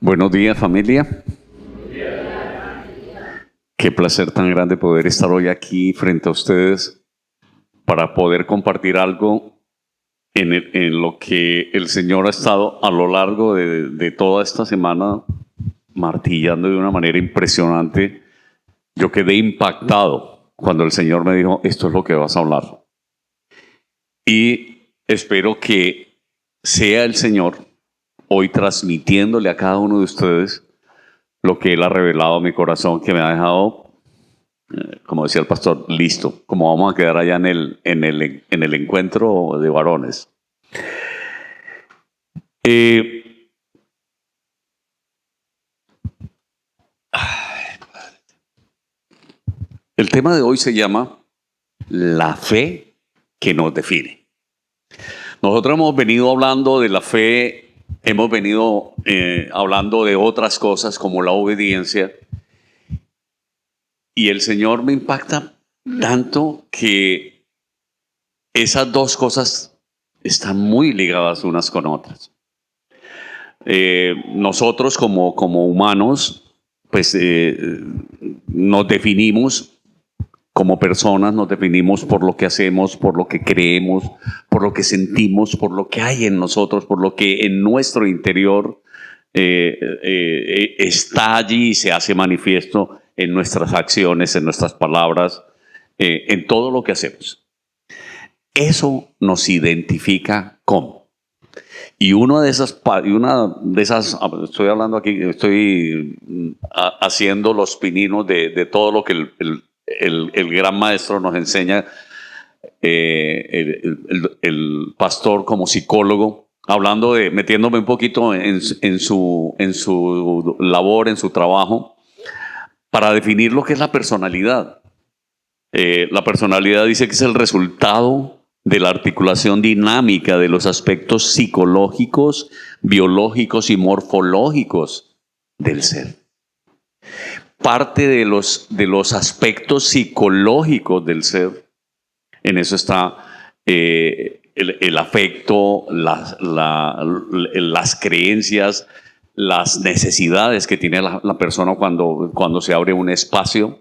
Buenos días, familia. Qué placer tan grande poder estar hoy aquí frente a ustedes para poder compartir algo en lo que el Señor ha estado a lo largo de toda esta semana martillando de una manera impresionante. Yo quedé impactado cuando el Señor me dijo, esto es lo que vas a hablar. Y espero que sea el Señor hoy transmitiéndole a cada uno de ustedes lo que Él ha revelado a mi corazón, que me ha dejado, como decía el pastor, listo, como vamos a quedar allá en el encuentro de varones. El tema de hoy se llama la fe que nos define. Nosotros hemos venido hablando de la fe, hemos venido hablando de otras cosas como la obediencia, y el Señor me impacta tanto que esas dos cosas están muy ligadas unas con otras. Nosotros como humanos, pues nos definimos como personas, nos definimos por lo que hacemos, por lo que creemos, por lo que sentimos, por lo que hay en nosotros, por lo que en nuestro interior está allí y se hace manifiesto en nuestras acciones, en nuestras palabras, en todo lo que hacemos. Eso nos identifica como. Y una de esas, estoy hablando aquí, estoy haciendo los pininos de todo lo que el gran maestro nos enseña, el pastor como psicólogo, hablando de, metiéndome un poquito en su labor, en su trabajo, para definir lo que es la personalidad. La personalidad dice que es el resultado de la articulación dinámica de los aspectos psicológicos, biológicos y morfológicos del ser. Parte de los aspectos psicológicos del ser, en eso está el afecto, las creencias, las necesidades que tiene la persona cuando se abre un espacio,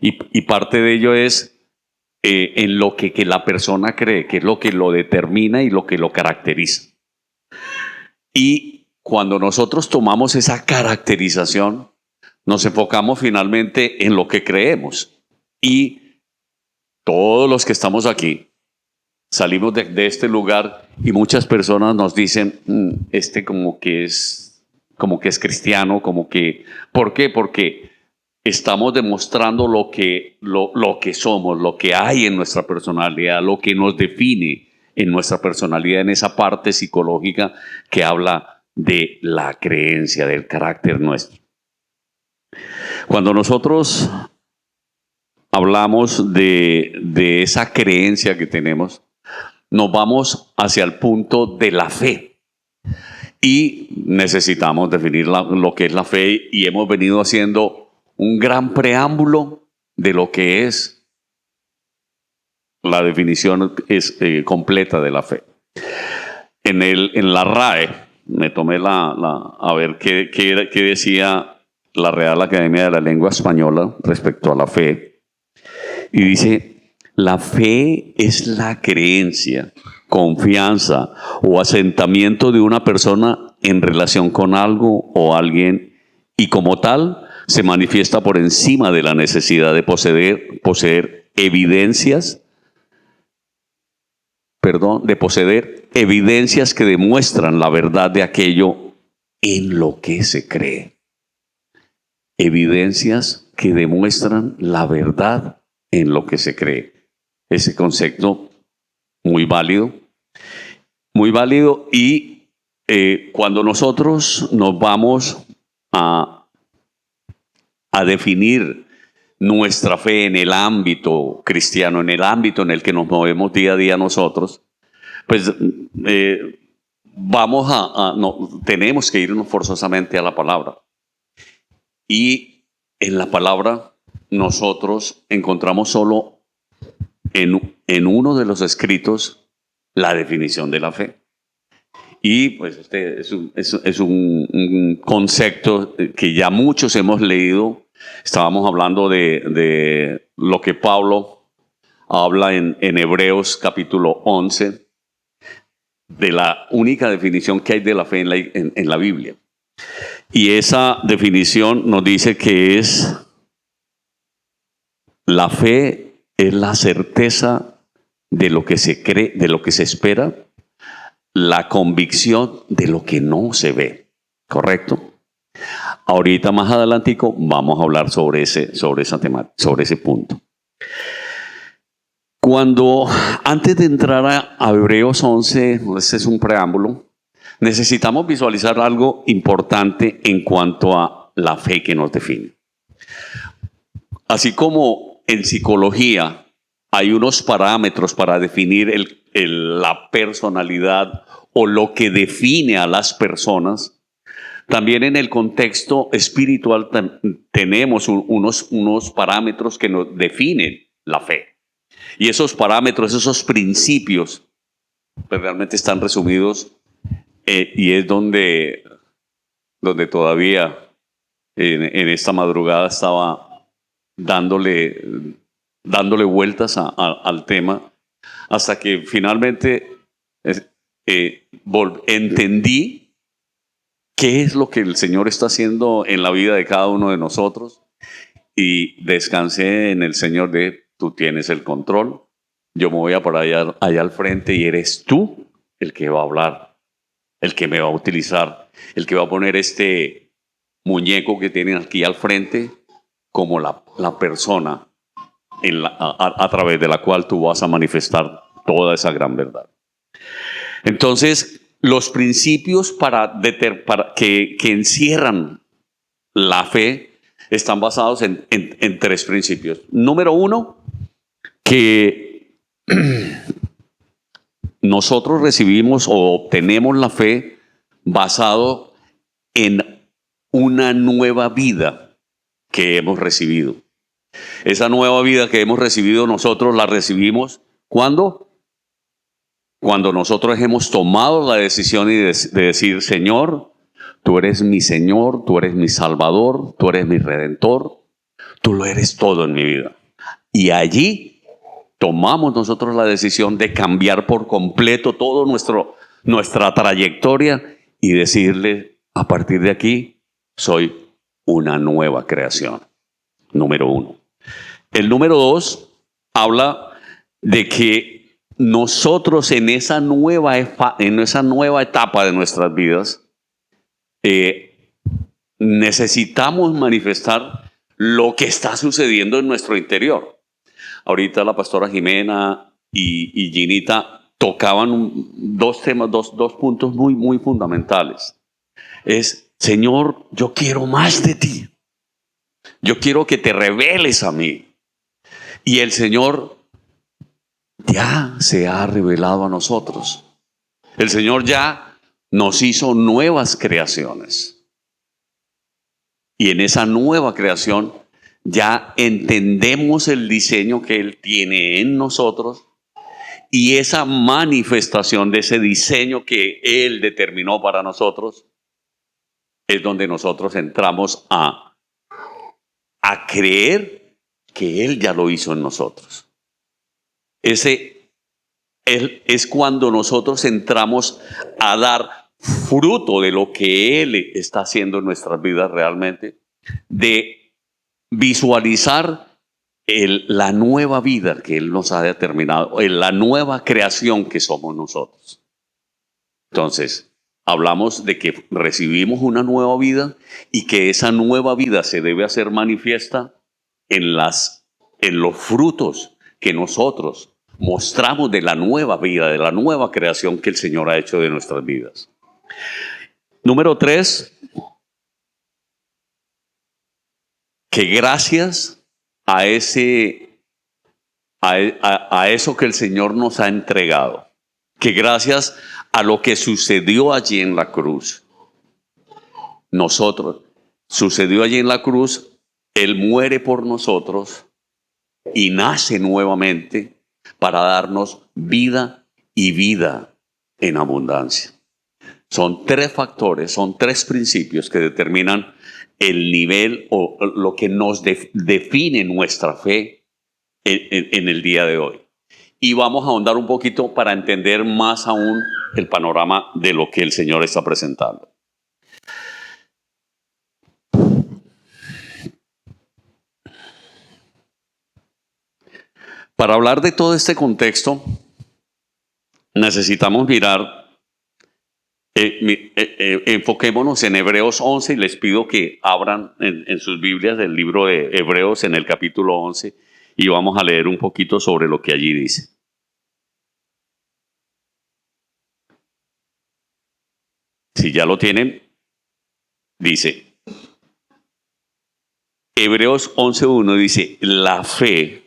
y parte de ello es en lo que la persona cree, que es lo que lo determina y lo que lo caracteriza. Y cuando nosotros tomamos esa caracterización, nos enfocamos finalmente en lo que creemos. Y todos los que estamos aquí salimos de este lugar y muchas personas nos dicen, como que es cristiano, como que, ¿por qué? Porque estamos demostrando lo que somos, lo que hay en nuestra personalidad, lo que nos define en nuestra personalidad, en esa parte psicológica que habla de la creencia, del carácter nuestro. Cuando nosotros hablamos de esa creencia que tenemos, nos vamos hacia el punto de la fe. Y necesitamos definir lo que es la fe, y hemos venido haciendo un gran preámbulo de lo que es la definición completa de la fe. En la RAE, me tomé a ver qué decía la Real Academia de la Lengua Española respecto a la fe. Y dice, la fe es la creencia, confianza o asentamiento de una persona en relación con algo o alguien, y como tal se manifiesta por encima de la necesidad de poseer evidencias que demuestran la verdad de aquello en lo que se cree. Evidencias que demuestran la verdad en lo que se cree. Ese concepto muy válido, y cuando nosotros nos vamos a definir nuestra fe en el ámbito cristiano, en el ámbito en el que nos movemos día a día nosotros, pues tenemos que irnos forzosamente a la palabra. Y en la palabra nosotros encontramos solo en uno de los escritos la definición de la fe. Y pues este es un concepto que ya muchos hemos leído. Estábamos hablando de lo que Pablo habla en Hebreos capítulo 11, de la única definición que hay de la fe en la Biblia. Y esa definición nos dice que la fe es la certeza de lo que se cree, de lo que se espera, la convicción de lo que no se ve. ¿Correcto? Ahorita más adelantico vamos a hablar sobre esa temática, sobre ese punto. Antes de entrar a Hebreos 11, este es un preámbulo, necesitamos visualizar algo importante en cuanto a la fe que nos define. Así como en psicología hay unos parámetros para definir la personalidad o lo que define a las personas, también en el contexto espiritual tenemos unos parámetros que nos definen la fe. Y esos parámetros, esos principios, pues realmente están resumidos y es donde todavía en esta madrugada estaba dándole vueltas al tema hasta que finalmente entendí qué es lo que el Señor está haciendo en la vida de cada uno de nosotros y descansé en el Señor de tú tienes el control, yo me voy a parar allá al frente y eres tú el que va a hablar, el que me va a utilizar, el que va a poner este muñeco que tienen aquí al frente como la persona a través de la cual tú vas a manifestar toda esa gran verdad. Entonces, los principios que encierran la fe están basados en tres principios. Número uno, que nosotros recibimos o obtenemos la fe basado en una nueva vida que hemos recibido. Esa nueva vida que hemos recibido nosotros la recibimos ¿cuándo? Cuando nosotros hemos tomado la decisión de decir, Señor, tú eres mi Señor, tú eres mi Salvador, tú eres mi Redentor, tú lo eres todo en mi vida. Y allí tomamos nosotros la decisión de cambiar por completo toda nuestra trayectoria y decirle, a partir de aquí, soy una nueva creación. Número uno. El número dos habla de que nosotros en esa nueva etapa de nuestras vidas necesitamos manifestar lo que está sucediendo en nuestro interior. Ahorita la pastora Jimena y Ginita tocaban dos temas, dos puntos muy, muy fundamentales. Es, Señor, yo quiero más de ti. Yo quiero que te reveles a mí. Y el Señor ya se ha revelado a nosotros. El Señor ya nos hizo nuevas creaciones. Y en esa nueva creación ya entendemos el diseño que Él tiene en nosotros y esa manifestación de ese diseño que Él determinó para nosotros es donde nosotros entramos a creer que Él ya lo hizo en nosotros. Es cuando nosotros entramos a dar fruto de lo que Él está haciendo en nuestras vidas realmente, de visualizar la nueva vida que Él nos ha determinado, la nueva creación que somos nosotros. Entonces, hablamos de que recibimos una nueva vida y que esa nueva vida se debe hacer manifiesta en los frutos que nosotros mostramos de la nueva vida, de la nueva creación que el Señor ha hecho de nuestras vidas. Número 3, que gracias a eso que el Señor nos ha entregado, que gracias a lo que sucedió allí en la cruz, sucedió allí en la cruz, Él muere por nosotros y nace nuevamente para darnos vida y vida en abundancia. Son tres factores, son tres principios que determinan el nivel o lo que nos define nuestra fe en el día de hoy. Y vamos a ahondar un poquito para entender más aún el panorama de lo que el Señor está presentando. Para hablar de todo este contexto, necesitamos mirar, enfoquémonos en Hebreos 11 y les pido que abran en sus Biblias el libro de Hebreos en el capítulo 11 y vamos a leer un poquito sobre lo que allí dice. Si ya lo tienen, dice, Hebreos 11:1 dice, la fe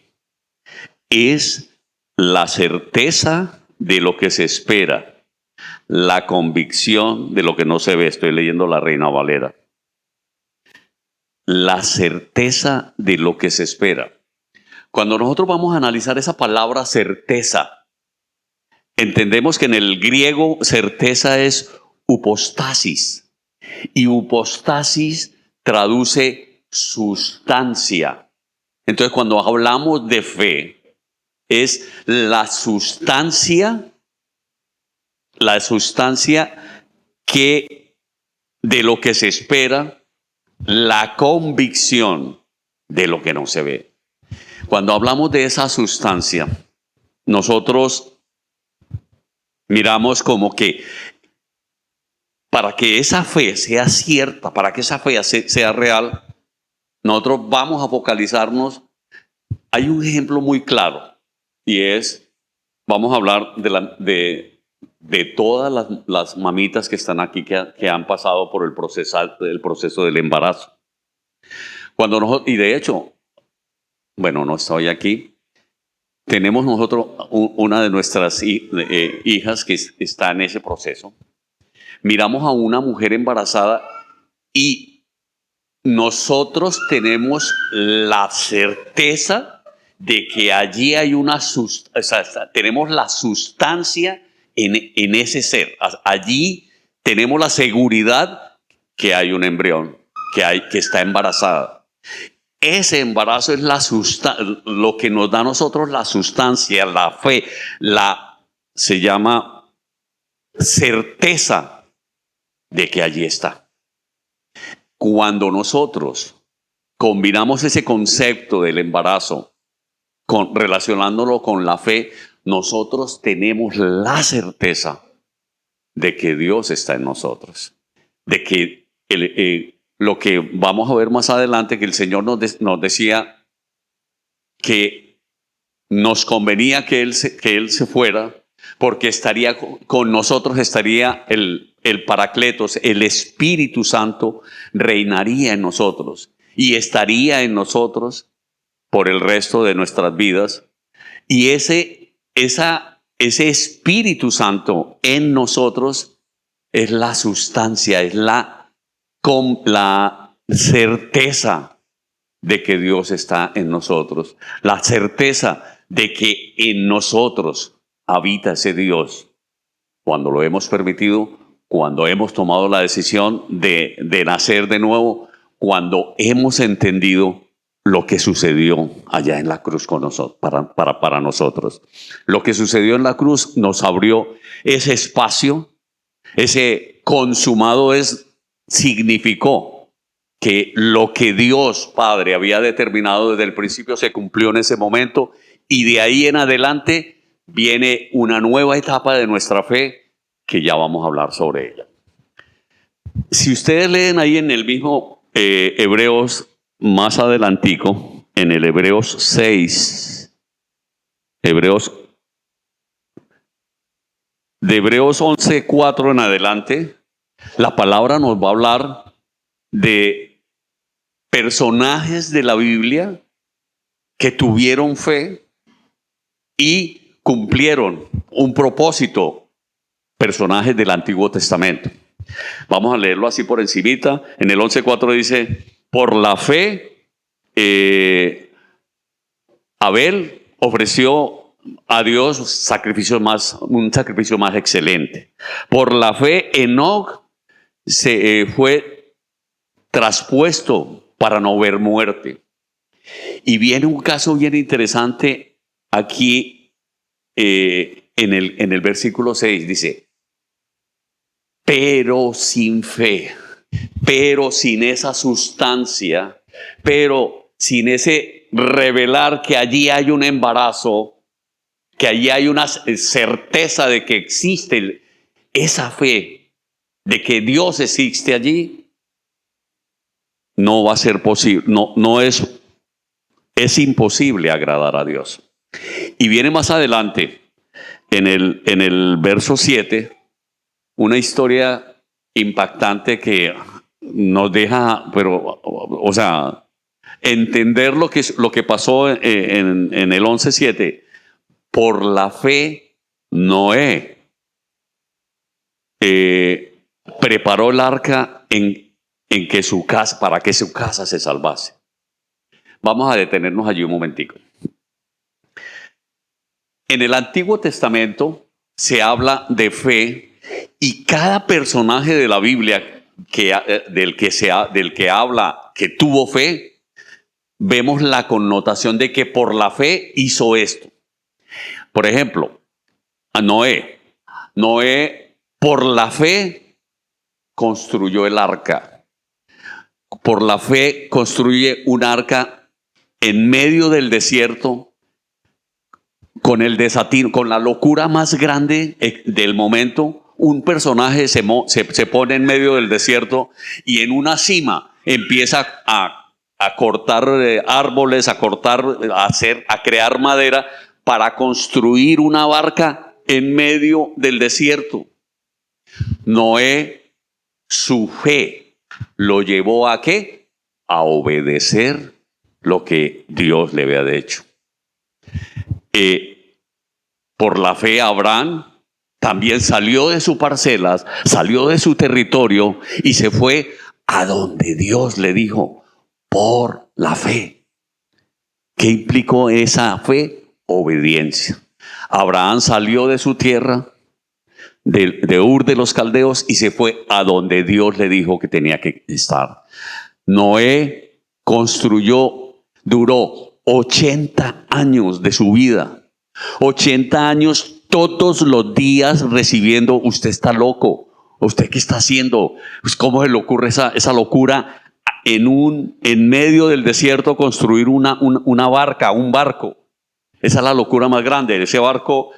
es la certeza de lo que se espera, la convicción de lo que no se ve. Estoy leyendo la Reina Valera. La certeza de lo que se espera. Cuando nosotros vamos a analizar esa palabra certeza, entendemos que en el griego certeza es upostasis. Y upostasis traduce sustancia. Entonces, cuando hablamos de fe, es la sustancia que de lo que se espera, la convicción de lo que no se ve. Cuando hablamos de esa sustancia, nosotros miramos como que para que esa fe sea cierta, para que esa fe sea real, nosotros vamos a focalizarnos. Hay un ejemplo muy claro y es, vamos a hablar de todas las mamitas que están aquí que han pasado por el proceso del embarazo. Y de hecho, bueno, no estoy aquí, tenemos nosotros una de nuestras hijas que está en ese proceso. Miramos a una mujer embarazada y nosotros tenemos la certeza de que allí hay tenemos la sustancia en ese ser. Allí tenemos la seguridad que hay un embrión, que está embarazada. Ese embarazo es lo que nos da a nosotros la sustancia, la fe, se llama certeza de que allí está. Cuando nosotros combinamos ese concepto del embarazo relacionándolo con la fe, nosotros tenemos la certeza de que Dios está en nosotros, de que lo que vamos a ver más adelante, que el Señor nos decía que nos convenía que Él se fuera, porque estaría con nosotros, estaría el Paracletos, el Espíritu Santo, reinaría en nosotros y estaría en nosotros por el resto de nuestras vidas. Y ese Espíritu Santo en nosotros es la sustancia, es la certeza de que Dios está en nosotros, la certeza de que en nosotros habita ese Dios. Cuando lo hemos permitido, cuando hemos tomado la decisión de nacer de nuevo, cuando hemos entendido lo que sucedió allá en la cruz con nosotros, para nosotros. Lo que sucedió en la cruz nos abrió ese espacio, ese consumado significó que lo que Dios Padre había determinado desde el principio se cumplió en ese momento, y de ahí en adelante viene una nueva etapa de nuestra fe que ya vamos a hablar sobre ella. Si ustedes leen ahí en el mismo Hebreos, más adelantico, en el Hebreos 6, de Hebreos 11:4 en adelante, la palabra nos va a hablar de personajes de la Biblia que tuvieron fe y cumplieron un propósito, personajes del Antiguo Testamento. Vamos a leerlo así por encimita. En el 11:4 dice, por la fe, Abel ofreció a Dios un sacrificio más excelente. Por la fe, Enoc se fue traspuesto para no ver muerte. Y viene un caso bien interesante aquí en el versículo 6. Dice, pero sin fe, pero sin esa sustancia, pero sin ese revelar que allí hay un embarazo, que allí hay una certeza de que existe esa fe, de que Dios existe allí, no va a ser posible, no es imposible agradar a Dios. Y viene más adelante, en el verso 7, una historia impactante que nos deja, pero, o sea, entender lo que pasó en el 11:7. Por la fe, Noé preparó el arca en que su casa, para que su casa se salvase. Vamos a detenernos allí un momentico. En el Antiguo Testamento se habla de fe y cada personaje de la Biblia del que habla que tuvo fe, vemos la connotación de que por la fe hizo esto. Por ejemplo, a Noé. Noé, por la fe, construyó el arca. Por la fe construye un arca en medio del desierto, con el desatino, con la locura más grande del momento. Un personaje se pone en medio del desierto y en una cima empieza a cortar árboles, a crear madera para construir una barca en medio del desierto. Noé, su fe lo llevó ¿a qué? A obedecer lo que Dios le había dicho. Por la fe, Abraham también salió de sus parcelas, salió de su territorio y se fue a donde Dios le dijo, por la fe. ¿Qué implicó esa fe? Obediencia. Abraham salió de su tierra, de Ur de los Caldeos, y se fue a donde Dios le dijo que tenía que estar. Noé duró 80 años de su vida. 80 años todos los días recibiendo, usted está loco, usted qué está haciendo, pues ¿cómo se le ocurre esa locura en medio del desierto construir una barca, un barco? Esa es la locura más grande. Ese barco,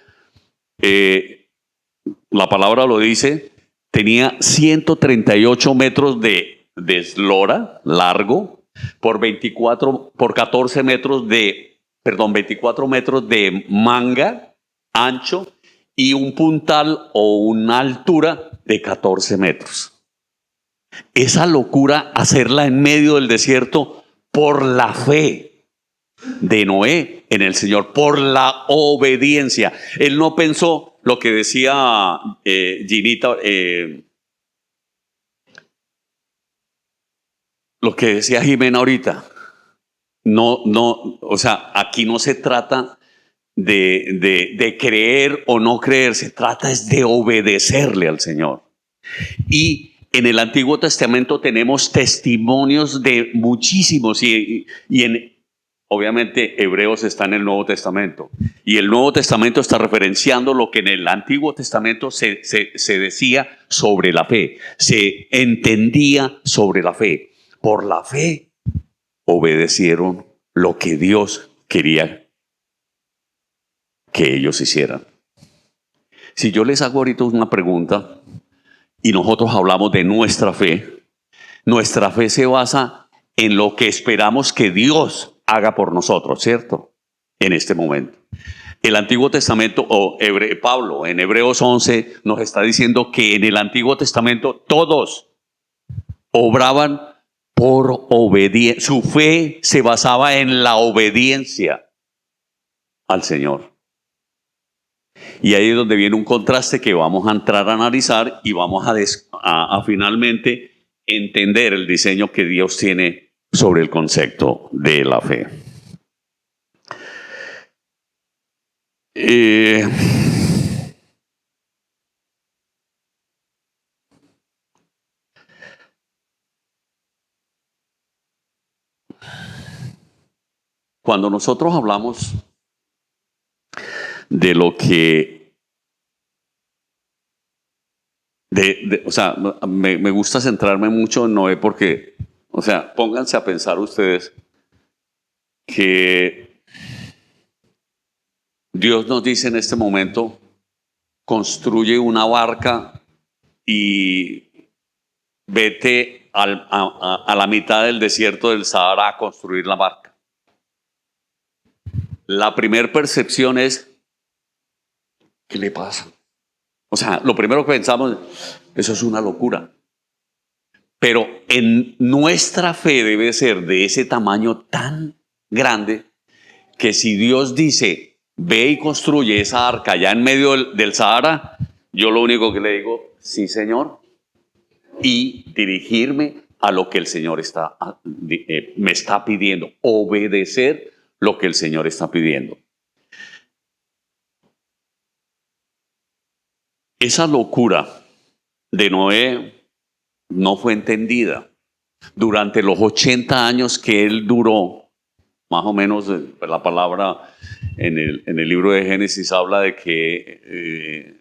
la palabra lo dice, tenía 138 metros de eslora largo por 14 metros 24 metros de manga ancho y un puntal o una altura de 14 metros. Esa locura, hacerla en medio del desierto por la fe de Noé en el Señor, por la obediencia. Él no pensó lo que decía Ginita, lo que decía Jimena ahorita. No, o sea, aquí no se trata de creer o no creer, se trata es de obedecerle al Señor. Y en el Antiguo Testamento tenemos testimonios de muchísimos obviamente Hebreos está en el Nuevo Testamento y el Nuevo Testamento está referenciando lo que en el Antiguo Testamento se decía sobre la fe, se entendía sobre la fe. Por la fe obedecieron lo que Dios quería que ellos hicieran. Si yo les hago ahorita una pregunta y nosotros hablamos de nuestra fe se basa en lo que esperamos que Dios haga por nosotros, ¿cierto? En este momento. El Antiguo Testamento, Pablo en Hebreos 11 nos está diciendo que en el Antiguo Testamento todos obraban por obediencia. Su fe se basaba en la obediencia al Señor. Y ahí es donde viene un contraste que vamos a entrar a analizar y vamos a finalmente entender el diseño que Dios tiene sobre el concepto de la fe. Eh, Cuando nosotros hablamos de lo que, o sea, me gusta centrarme mucho en Noé porque, o sea, pónganse a pensar ustedes que Dios nos dice en este momento, construye una barca y vete a la mitad del desierto del Sahara a construir la barca. La primera percepción es, ¿qué le pasa? O sea, lo primero que pensamos, eso es una locura. Pero en nuestra fe debe ser de ese tamaño tan grande que si Dios dice, ve y construye esa arca allá en medio del Sahara, yo lo único que le digo, sí, Señor, y dirigirme a lo que el Señor me está pidiendo, obedecer lo que el Señor está pidiendo. Esa locura de Noé no fue entendida. Durante los 80 años que él duró, más o menos la palabra en el libro de Génesis habla de que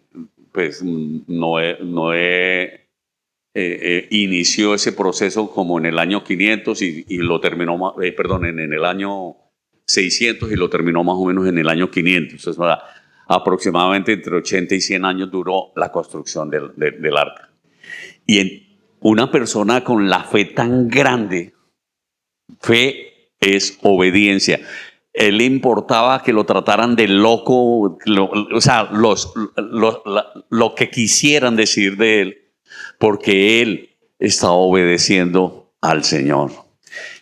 pues Noé inició ese proceso como en el año 500 y lo terminó, en el año 600 y lo terminó más o menos en el año 500. Entonces, aproximadamente entre 80 y 100 años duró la construcción del arca. Y en una persona con la fe tan grande, fe es obediencia. Él le importaba que lo trataran de loco, o sea, lo que quisieran decir de él, porque él estaba obedeciendo al Señor.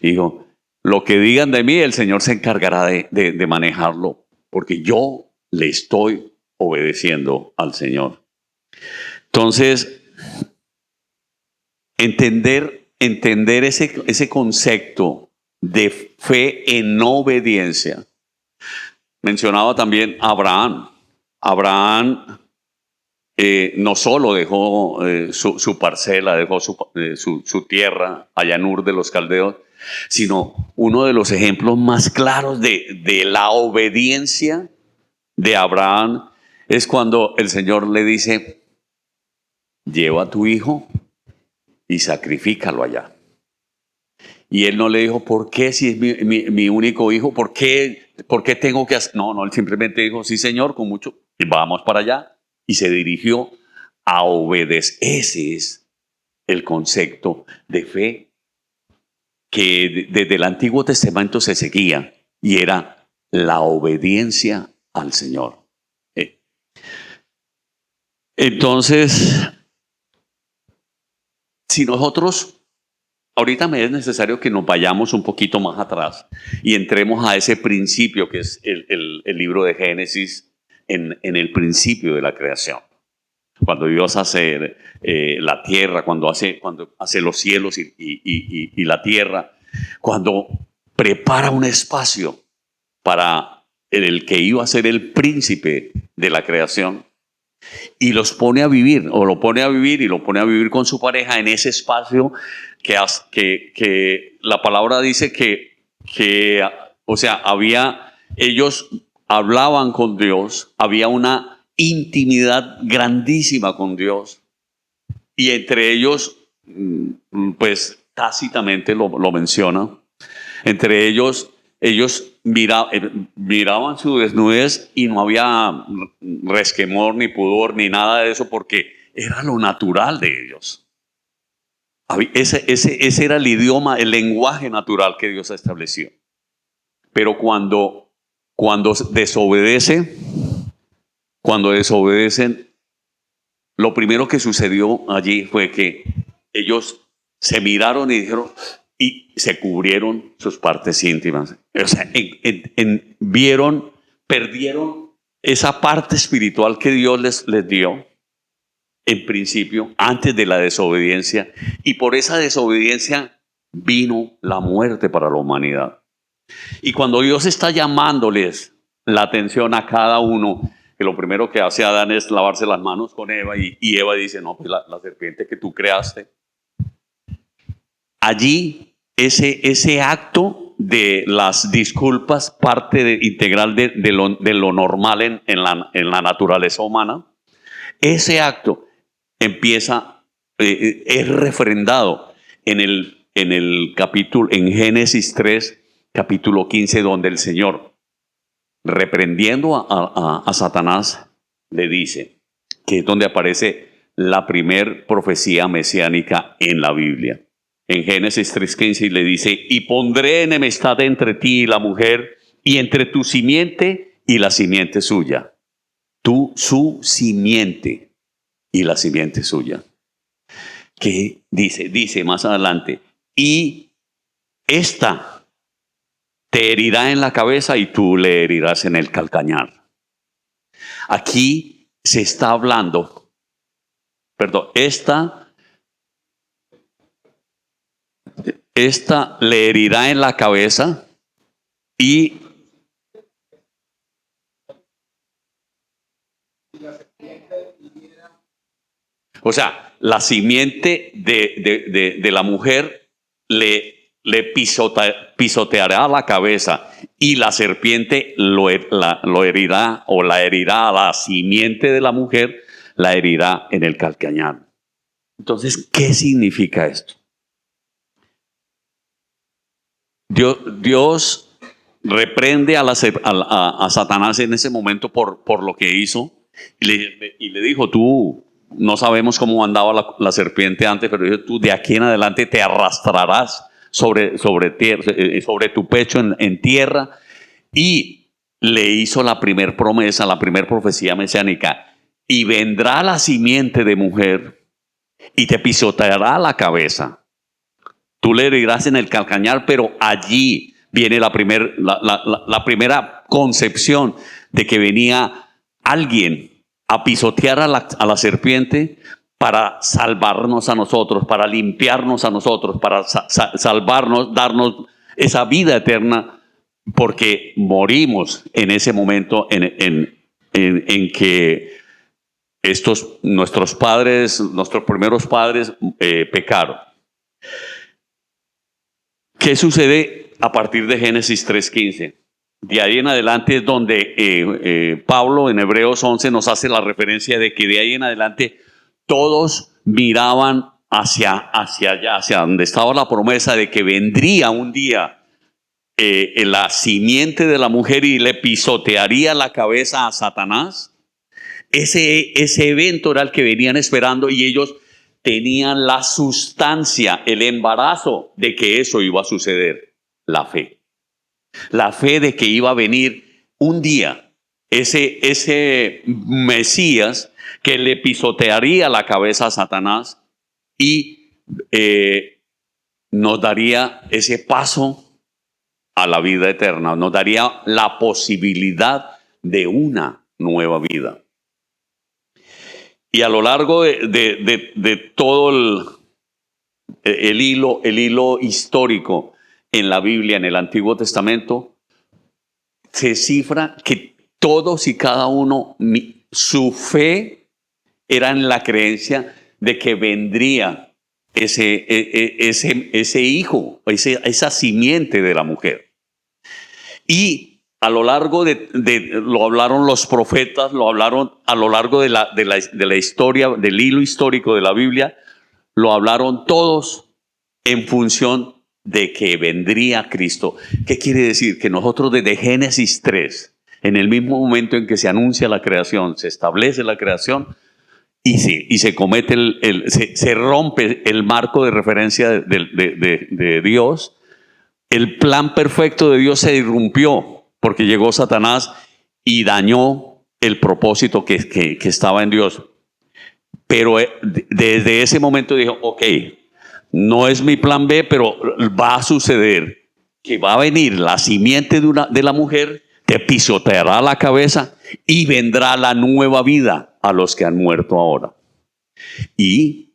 Dijo, lo que digan de mí, el Señor se encargará de manejarlo, porque yo le estoy obedeciendo al Señor. Entonces, entender ese concepto de fe en obediencia. Mencionaba también a Abraham. Abraham no solo dejó su parcela, dejó su tierra allá en Ur de los Caldeos, sino uno de los ejemplos más claros de la obediencia de Abraham es cuando el Señor le dice, lleva a tu hijo y sacrifícalo allá. Y él no le dijo, ¿por qué si es mi único hijo? ¿Por qué tengo que hacer? No, él simplemente dijo, sí, Señor, con mucho, y vamos para allá. Y se dirigió a obedecer. Ese es el concepto de fe que desde el Antiguo Testamento se seguía y era la obediencia al Señor. Entonces, si nosotros ahorita me es necesario que nos vayamos un poquito más atrás y entremos a ese principio que es el libro de Génesis en el principio de la creación. Cuando Dios hace la tierra, cuando hace los cielos y la tierra, cuando prepara un espacio para el que iba a ser el príncipe de la creación y los pone a vivir, o lo pone a vivir y lo pone a vivir con su pareja en ese espacio que la palabra dice o sea, ellos hablaban con Dios, había una intimidad grandísima con Dios, y entre ellos, pues tácitamente lo menciona, entre ellos miraban su desnudez y no había resquemor, ni pudor, ni nada de eso, porque era lo natural de ellos. Ese era el idioma, el lenguaje natural que Dios estableció. Pero cuando desobedecen, lo primero que sucedió allí fue que ellos se miraron y dijeron, y se cubrieron sus partes íntimas. O sea, perdieron esa parte espiritual que Dios les dio en principio, antes de la desobediencia, y por esa desobediencia vino la muerte para la humanidad. Y cuando Dios está llamándoles la atención a cada uno, que lo primero que hace Adán es lavarse las manos con Eva y Eva dice, no, pues la serpiente que tú creaste. Allí ese acto de las disculpas, parte integral de lo normal en la naturaleza humana, ese acto empieza, es refrendado en el capítulo, en Génesis 3, capítulo 15, donde el Señor, reprendiendo a Satanás, le dice, que es donde aparece la primer profecía mesiánica en la Biblia. En Génesis 3:15 le dice, y pondré enemistad entre ti y la mujer, y entre tu simiente y la simiente suya. Su simiente y la simiente suya. Que dice más adelante, y esta te herirá en la cabeza y tú le herirás en el calcañar. Aquí se está hablando, esta le herirá en la cabeza y o sea, la simiente de la mujer le pisoteará la cabeza y la serpiente lo herirá o la herirá a la simiente de la mujer, la herirá en el calcañar. Entonces, ¿qué significa esto? Dios reprende a Satanás en ese momento por lo que hizo y le dijo, tú no sabemos cómo andaba la serpiente antes, pero dijo, tú de aquí en adelante te arrastrarás sobre tu pecho en tierra, y le hizo la primer promesa, la primer profecía mesiánica, y vendrá la simiente de mujer y te pisoteará la cabeza. Tú le herirás en el calcañar, pero allí viene la primera concepción de que venía alguien a pisotear a la serpiente para salvarnos a nosotros, para limpiarnos a nosotros, para salvarnos, darnos esa vida eterna, porque morimos en ese momento en que nuestros primeros padres pecaron. ¿Qué sucede a partir de Génesis 3:15? De ahí en adelante es donde Pablo en Hebreos 11 nos hace la referencia de que de ahí en adelante todos miraban hacia allá, hacia donde estaba la promesa de que vendría un día la simiente de la mujer y le pisotearía la cabeza a Satanás. Ese evento era el que venían esperando, y ellos tenían la sustancia, el embarazo de que eso iba a suceder. La fe de que iba a venir un día ese Mesías que le pisotearía la cabeza a Satanás y nos daría ese paso a la vida eterna, nos daría la posibilidad de una nueva vida. Y a lo largo de todo el hilo histórico en la Biblia, en el Antiguo Testamento, se cifra que todos y cada uno, su fe era en la creencia de que vendría ese hijo, esa simiente de la mujer. Y a lo largo lo hablaron los profetas, lo hablaron a lo largo de la historia, del hilo histórico de la Biblia, lo hablaron todos en función de que vendría Cristo. ¿Qué quiere decir? Que nosotros desde Génesis 3, en el mismo momento en que se anuncia la creación, se establece la creación y se comete se rompe el marco de referencia de Dios, el plan perfecto de Dios se irrumpió porque llegó Satanás y dañó el propósito que estaba en Dios. Pero desde ese momento dijo, ok, no es mi plan B, pero va a suceder que va a venir la simiente de la mujer, te pisoteará la cabeza y vendrá la nueva vida a los que han muerto ahora. Y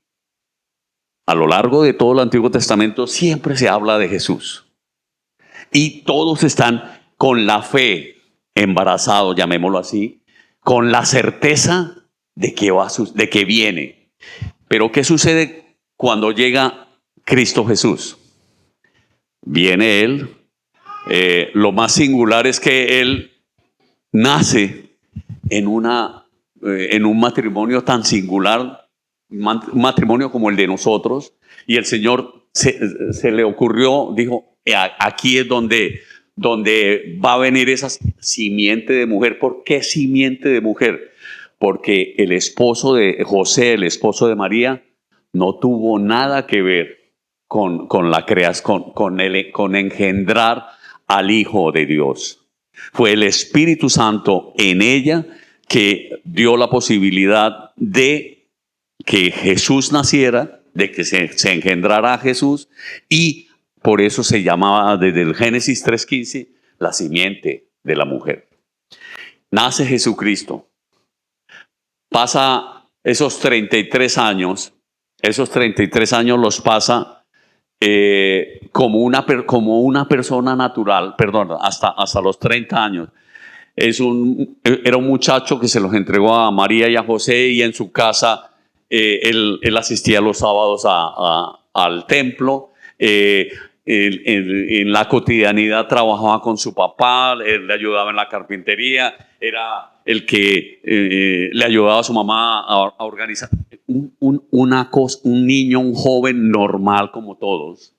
a lo largo de todo el Antiguo Testamento siempre se habla de Jesús. Y todos están con la fe embarazado, llamémoslo así, con la certeza de de que viene. Pero ¿qué sucede cuando llega Cristo Jesús? Viene Él. Lo más singular es que Él nace en en un matrimonio tan singular, un matrimonio como el de nosotros, y el Señor se le ocurrió, dijo, aquí es donde va a venir esa simiente de mujer. ¿Por qué simiente de mujer? Porque el esposo de José, el esposo de María, no tuvo nada que ver con la creación, con engendrar al Hijo de Dios. Fue el Espíritu Santo en ella que dio la posibilidad de que Jesús naciera, de que se engendrara a Jesús, y por eso se llamaba desde el Génesis 3:15 la simiente de la mujer. Nace Jesucristo, pasa esos 33 años los pasa como una persona natural, perdón, hasta los 30 años. Era un muchacho que se los entregó a María y a José, y en su casa él asistía los sábados al templo. En la cotidianidad trabajaba con su papá, él le ayudaba en la carpintería, era el que le ayudaba a su mamá a organizar un niño, un joven normal como todos.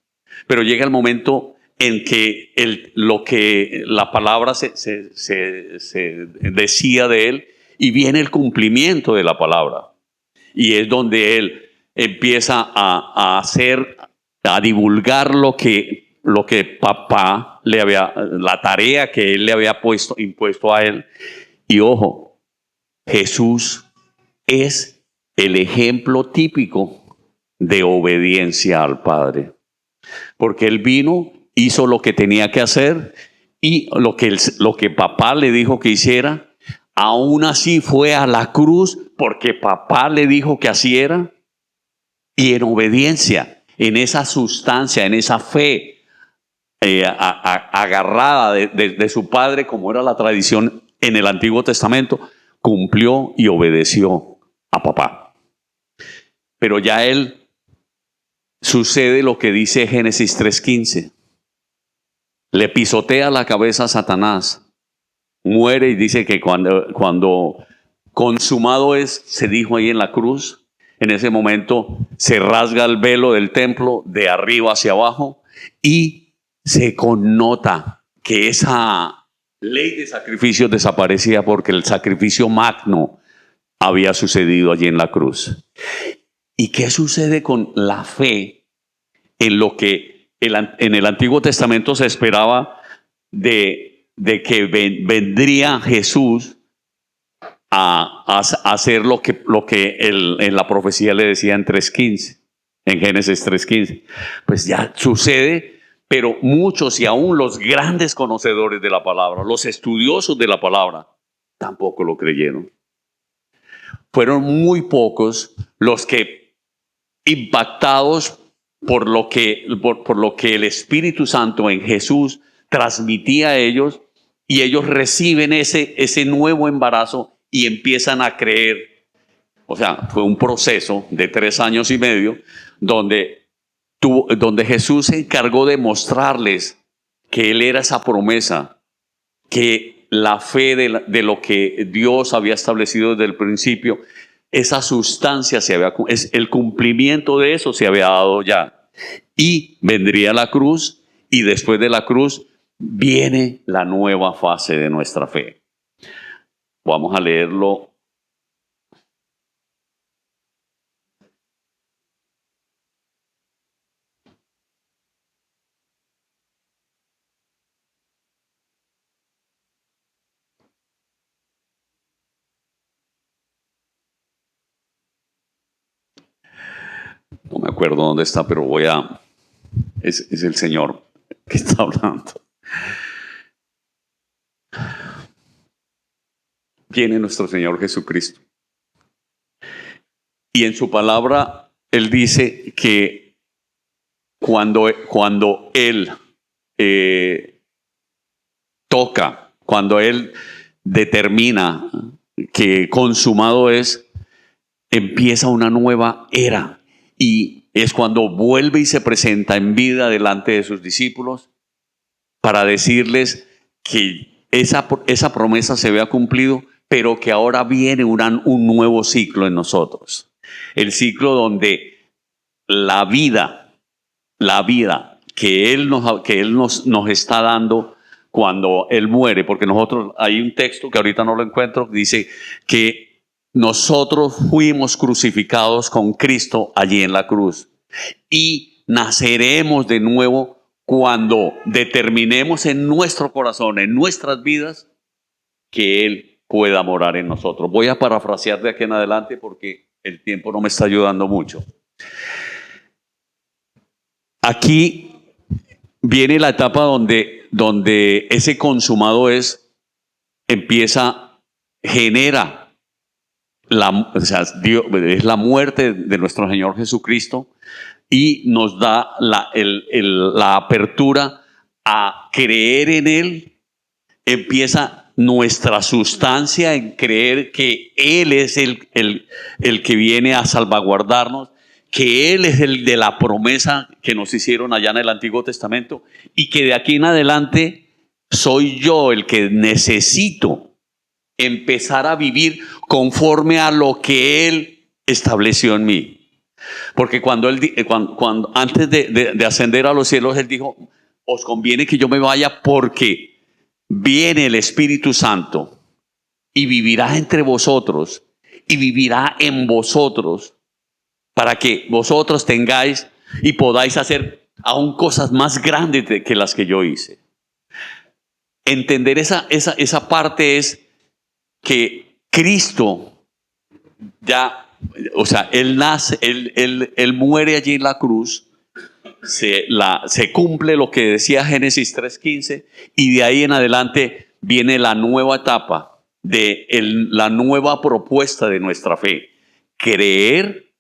Pero llega el momento en que lo que la palabra se decía de él, y viene el cumplimiento de la palabra. Y es donde él empieza a divulgar lo que papá la tarea que él le había impuesto a él. Y ojo, Jesús es el ejemplo típico de obediencia al Padre. Porque él vino, hizo lo que tenía que hacer, y lo que papá le dijo que hiciera, aún así fue a la cruz porque papá le dijo que así era, y en obediencia, en esa sustancia, en esa fe agarrada de su padre, como era la tradición en el Antiguo Testamento, cumplió y obedeció a papá. Pero ya él sucede lo que dice Génesis 3:15. Le pisotea la cabeza a Satanás, muere, y dice que cuando consumado es, se dijo ahí en la cruz, en ese momento se rasga el velo del templo de arriba hacia abajo, y se connota que esa ley de sacrificios desaparecía, porque el sacrificio magno había sucedido allí en la cruz. ¿Y qué sucede con la fe en lo que en el Antiguo Testamento se esperaba de que vendría Jesús a hacer lo que en la profecía le decía en 3:15, en Génesis 3:15? Pues ya sucede, pero muchos, y aún los grandes conocedores de la palabra, los estudiosos de la palabra, tampoco lo creyeron. Fueron muy pocos los que, impactados por lo que el Espíritu Santo en Jesús transmitía a ellos, y ellos reciben ese nuevo embarazo y empiezan a creer. O sea, fue un proceso de 3 años y medio donde Jesús se encargó de mostrarles que Él era esa promesa, que la fe de lo que Dios había establecido desde el principio, esa sustancia el cumplimiento de eso se había dado ya. Y vendría la cruz, y después de la cruz viene la nueva fase de nuestra fe. Vamos a leerlo. No me acuerdo dónde está, pero es el Señor que está hablando. Viene nuestro Señor Jesucristo. Y en su palabra, Él dice que cuando Él toca, cuando Él determina que consumado es, empieza una nueva era. Y es cuando vuelve y se presenta en vida delante de sus discípulos para decirles que esa promesa se vea cumplido, pero que ahora viene un nuevo ciclo en nosotros. El ciclo donde la vida que Él nos está dando cuando Él muere, porque nosotros, hay un texto que ahorita no lo encuentro, dice que nosotros fuimos crucificados con Cristo allí en la cruz y naceremos de nuevo cuando determinemos en nuestro corazón, en nuestras vidas, que Él pueda morar en nosotros. Voy a parafrasear de aquí en adelante porque el tiempo no me está ayudando mucho. Aquí viene la etapa donde ese consumado genera es la muerte de nuestro Señor Jesucristo y nos da la apertura a creer en Él. Empieza nuestra sustancia en creer que Él es el que viene a salvaguardarnos, que Él es el de la promesa que nos hicieron allá en el Antiguo Testamento y que de aquí en adelante soy yo el que necesito empezar a vivir conforme a lo que Él estableció en mí. Porque cuando antes de ascender a los cielos, Él dijo, os conviene que yo me vaya porque viene el Espíritu Santo y vivirá entre vosotros y vivirá en vosotros para que vosotros tengáis y podáis hacer aún cosas más grandes que las que yo hice. Entender esa parte es que Cristo Él nace, Él muere allí en la cruz, se cumple lo que decía Génesis 3:15 y de ahí en adelante viene la nueva etapa la nueva propuesta de nuestra fe. Creer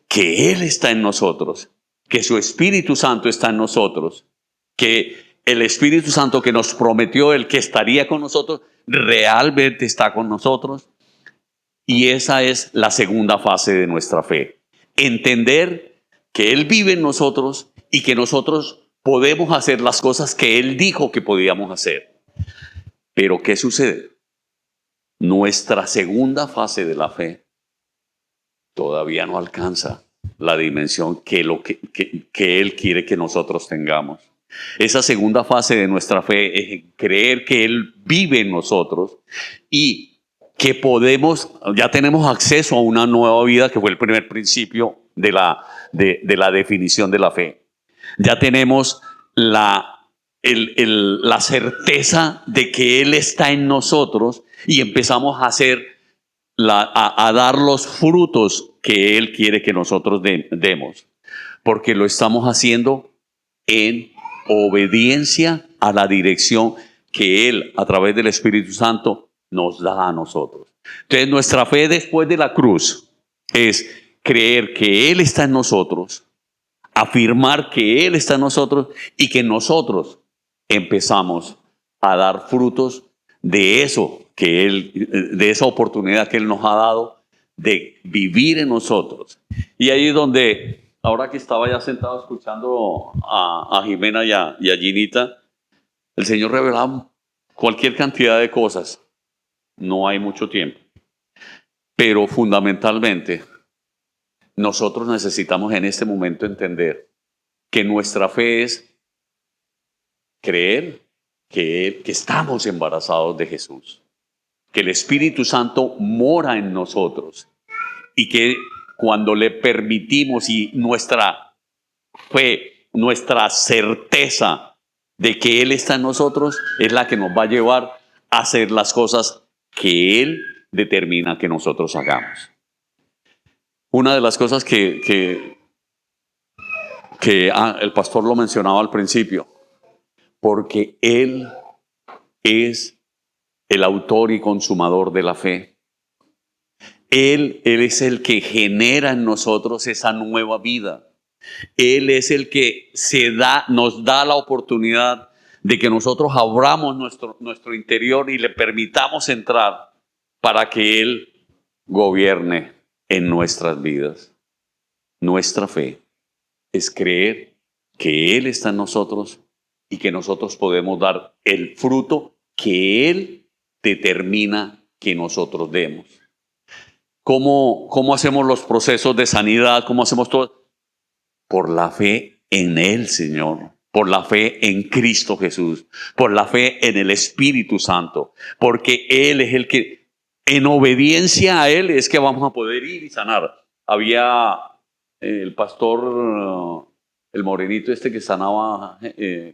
que Él está en nosotros, que su Espíritu Santo está en nosotros, que el Espíritu Santo que nos prometió el que estaría con nosotros, realmente está con nosotros. Y esa es la segunda fase de nuestra fe. Entender que Él vive en nosotros y que nosotros podemos hacer las cosas que Él dijo que podíamos hacer. Pero ¿qué sucede? Nuestra segunda fase de la fe todavía no alcanza la dimensión que Él quiere que nosotros tengamos. Esa segunda fase de nuestra fe es creer que Él vive en nosotros y que ya tenemos acceso a una nueva vida, que fue el primer principio de la definición de la fe. Ya tenemos la certeza de que Él está en nosotros y empezamos a dar los frutos que Él quiere que nosotros demos, porque lo estamos haciendo en obediencia a la dirección que Él, a través del Espíritu Santo, nos da a nosotros. Entonces, nuestra fe después de la cruz es creer que Él está en nosotros, afirmar que Él está en nosotros y que nosotros empezamos a dar frutos de de esa oportunidad que Él nos ha dado de vivir en nosotros. Y ahí es donde, ahora que estaba ya sentado escuchando a Jimena y a Ginita, el Señor revelaba cualquier cantidad de cosas. No hay mucho tiempo. Pero fundamentalmente, nosotros necesitamos en este momento entender que nuestra fe es creer que estamos embarazados de Jesús, que el Espíritu Santo mora en nosotros y que cuando le permitimos y nuestra fe, nuestra certeza de que Él está en nosotros es la que nos va a llevar a hacer las cosas que Él determina que nosotros hagamos. Una de las cosas que el pastor lo mencionaba al principio, porque Él es el autor y consumador de la fe. Él es el que genera en nosotros esa nueva vida. Él es el que nos da la oportunidad de que nosotros abramos nuestro interior y le permitamos entrar para que Él gobierne en nuestras vidas. Nuestra fe es creer que Él está en nosotros y que nosotros podemos dar el fruto que Él determina que nosotros demos. ¿Cómo hacemos los procesos de sanidad? ¿Cómo hacemos todo? Por la fe en el Señor, por la fe en Cristo Jesús, por la fe en el Espíritu Santo, porque Él es el que, en obediencia a Él, es que vamos a poder ir y sanar. Había el pastor, el morenito este que sanaba,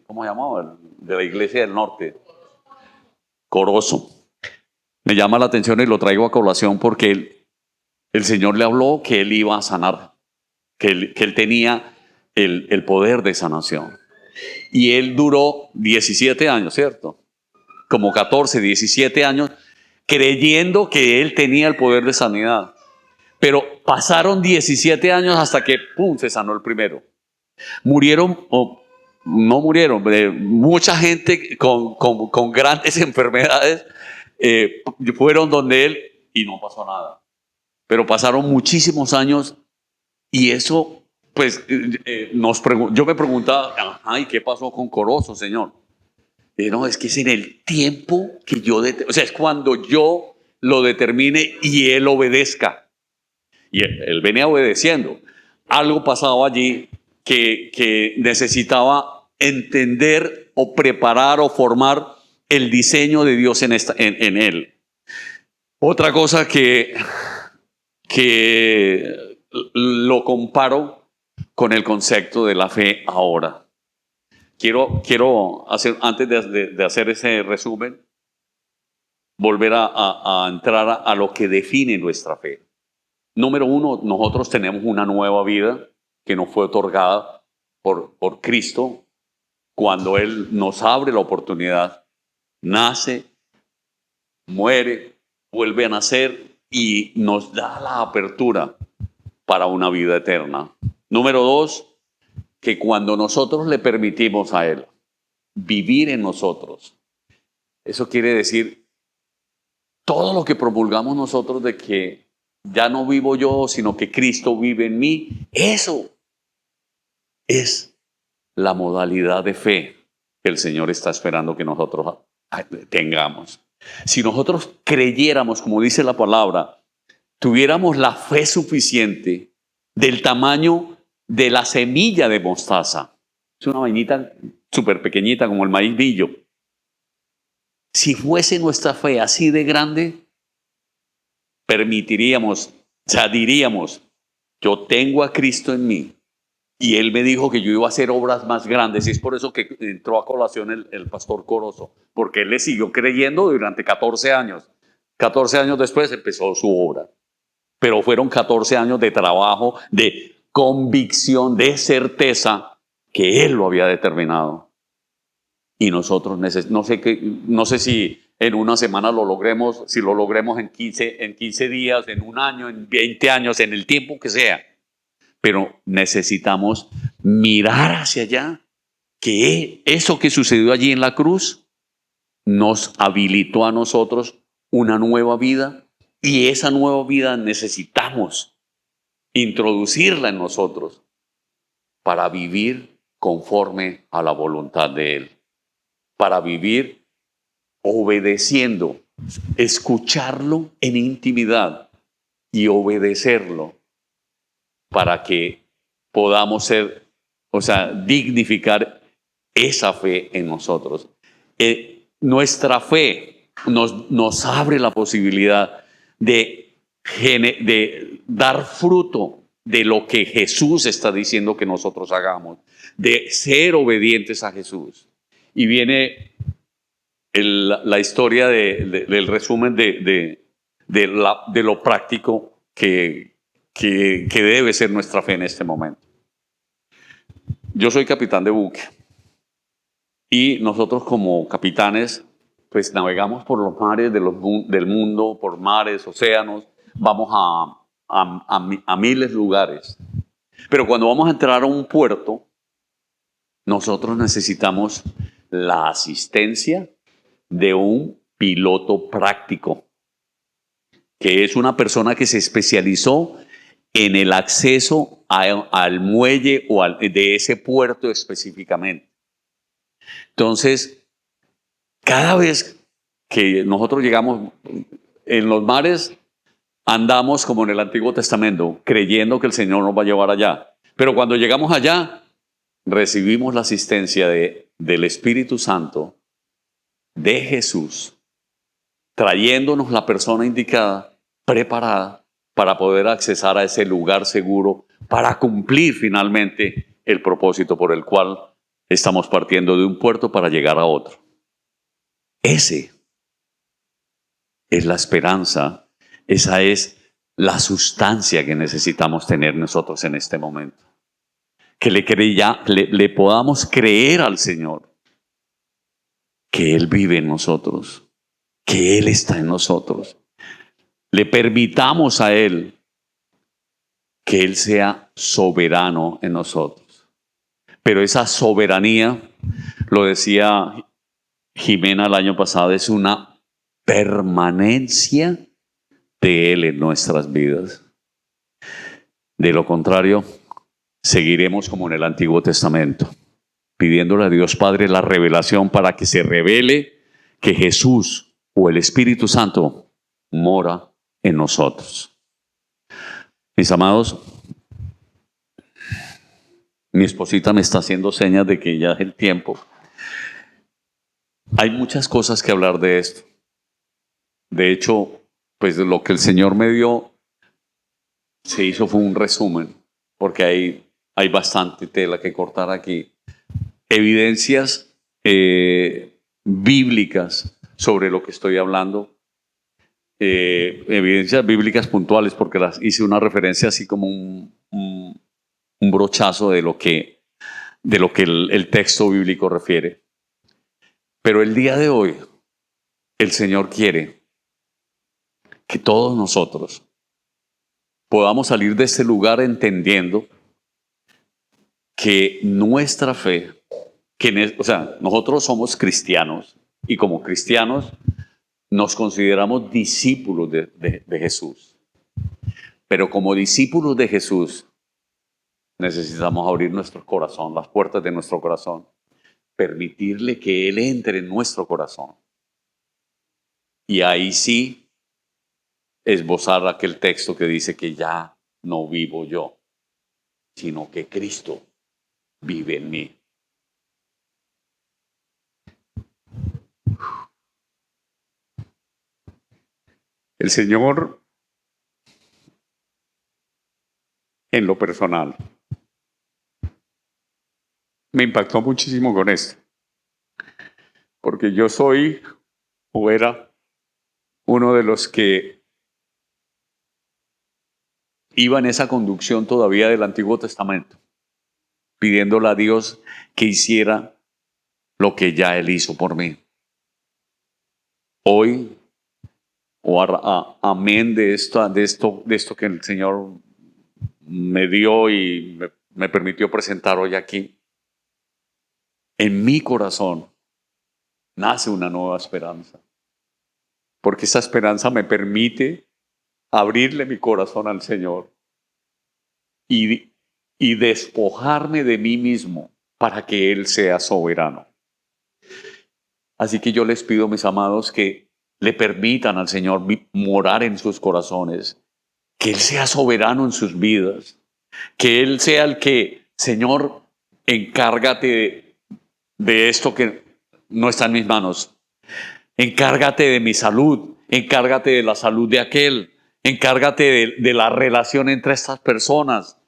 ¿cómo se llamaba? De la iglesia del norte, Corozo. Me llama la atención y lo traigo a colación porque el Señor le habló que Él iba a sanar, que él tenía el poder de sanación. Y Él duró 17 años, ¿cierto? Como 14, 17 años, creyendo que Él tenía el poder de sanidad. Pero pasaron 17 años hasta que, ¡pum!, se sanó el primero. Murieron, o no murieron, mucha gente con grandes enfermedades fueron donde Él y no pasó nada. Pero pasaron muchísimos años y eso, pues, yo me preguntaba, ay, ¿qué pasó con Corozo, Señor? Y no, es que es en el tiempo que o sea, es cuando yo lo determine y Él obedezca. Y él venía obedeciendo. Algo pasaba allí que necesitaba entender o preparar o formar el diseño de Dios en él. Otra cosa que lo comparo con el concepto de la fe ahora. Quiero hacer, antes de hacer ese resumen, volver a entrar a lo que define nuestra fe. Número uno, nosotros tenemos una nueva vida que nos fue otorgada por Cristo cuando Él nos abre la oportunidad, nace, muere, vuelve a nacer y nos da la apertura para una vida eterna. Número dos, que cuando nosotros le permitimos a Él vivir en nosotros, eso quiere decir todo lo que promulgamos nosotros de que ya no vivo yo, sino que Cristo vive en mí, eso es la modalidad de fe que el Señor está esperando que nosotros tengamos. Si nosotros creyéramos, como dice la palabra, tuviéramos la fe suficiente del tamaño de la semilla de mostaza. Es una vainita súper pequeñita como el maíz billo. Si fuese nuestra fe así de grande, permitiríamos, o sea, diríamos, yo tengo a Cristo en mí y Él me dijo que yo iba a hacer obras más grandes. Y es por eso que entró a colación el pastor Corozo, porque él le siguió creyendo durante 14 años. 14 años después empezó su obra. Pero fueron 14 años de trabajo, de convicción, de certeza que Él lo había determinado. Y nosotros, no sé si en una semana lo logremos, si lo logremos en 15 días, en un año, en 20 años, en el tiempo que sea. Pero necesitamos mirar hacia allá, que eso que sucedió allí en la cruz nos habilitó a nosotros una nueva vida. Y esa nueva vida necesitamos introducirla en nosotros para vivir conforme a la voluntad de Él, para vivir obedeciendo, escucharlo en intimidad y obedecerlo para que podamos dignificar esa fe en nosotros. Nuestra fe nos abre la posibilidad de dar fruto de lo que Jesús está diciendo que nosotros hagamos, de ser obedientes a Jesús. Y viene la historia del resumen de lo práctico que debe ser nuestra fe en este momento. Yo soy capitán de buque y nosotros como capitanes pues navegamos por los mares del mundo, por mares, océanos, vamos a miles de lugares. Pero cuando vamos a entrar a un puerto, nosotros necesitamos la asistencia de un piloto práctico, que es una persona que se especializó en el acceso al muelle o de ese puerto específicamente. Entonces, cada vez que nosotros llegamos en los mares, andamos como en el Antiguo Testamento, creyendo que el Señor nos va a llevar allá. Pero cuando llegamos allá, recibimos la asistencia del Espíritu Santo, de Jesús, trayéndonos la persona indicada, preparada, para poder accesar a ese lugar seguro, para cumplir finalmente el propósito por el cual estamos partiendo de un puerto para llegar a otro. Ese es la esperanza, esa es la sustancia que necesitamos tener nosotros en este momento. Que le podamos creer al Señor, que Él vive en nosotros, que Él está en nosotros. Le permitamos a Él que Él sea soberano en nosotros. Pero esa soberanía, lo decía Jimena el año pasado, es una permanencia de Él en nuestras vidas. De lo contrario, seguiremos como en el Antiguo Testamento, pidiéndole a Dios Padre la revelación para que se revele que Jesús o el Espíritu Santo mora en nosotros. Mis amados, mi esposita me está haciendo señas de que ya es el tiempo. Hay muchas cosas que hablar de esto. De hecho, pues lo que el Señor me dio se hizo fue un resumen, porque hay bastante tela que cortar aquí. Evidencias bíblicas sobre lo que estoy hablando. Evidencias bíblicas puntuales, porque las hice una referencia así como un brochazo de lo que el texto bíblico refiere. Pero el día de hoy, el Señor quiere que todos nosotros podamos salir de este lugar entendiendo que nuestra fe, o sea, nosotros somos cristianos y como cristianos nos consideramos discípulos de Jesús. Pero como discípulos de Jesús necesitamos abrir nuestro corazón, las puertas de nuestro corazón, permitirle que Él entre en nuestro corazón. Y ahí sí esbozar aquel texto que dice que ya no vivo yo, sino que Cristo vive en mí. El Señor, en lo personal, me impactó muchísimo con esto, porque yo soy o era uno de los que iba en esa conducción todavía del Antiguo Testamento, pidiéndole a Dios que hiciera lo que ya Él hizo por mí. Hoy, amén de esto que el Señor me dio y me permitió presentar hoy aquí, en mi corazón nace una nueva esperanza, porque esa esperanza me permite abrirle mi corazón al Señor y despojarme de mí mismo para que Él sea soberano. Así que yo les pido, mis amados, que le permitan al Señor morar en sus corazones, que Él sea soberano en sus vidas, que Él sea el que, Señor, encárgate de esto que no está en mis manos. Encárgate de mi salud, encárgate de la salud de aquel, encárgate de la relación entre estas personas.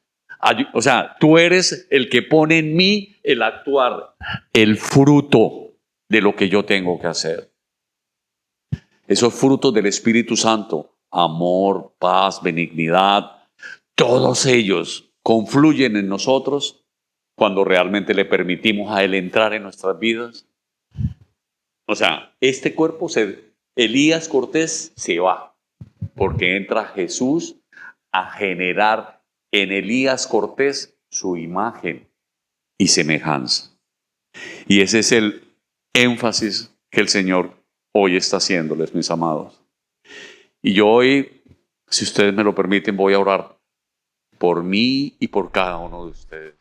O sea, tú eres el que pone en mí el actuar, el fruto de lo que yo tengo que hacer. Esos frutos del Espíritu Santo, amor, paz, benignidad, todos ellos confluyen en nosotros cuando realmente le permitimos a Él entrar en nuestras vidas. O sea, este cuerpo, Elías Cortés se va, porque entra Jesús a generar en Elías Cortés su imagen y semejanza. Y ese es énfasis que el Señor hoy está haciéndoles, mis amados. Y yo hoy, si ustedes me lo permiten, voy a orar por mí y por cada uno de ustedes.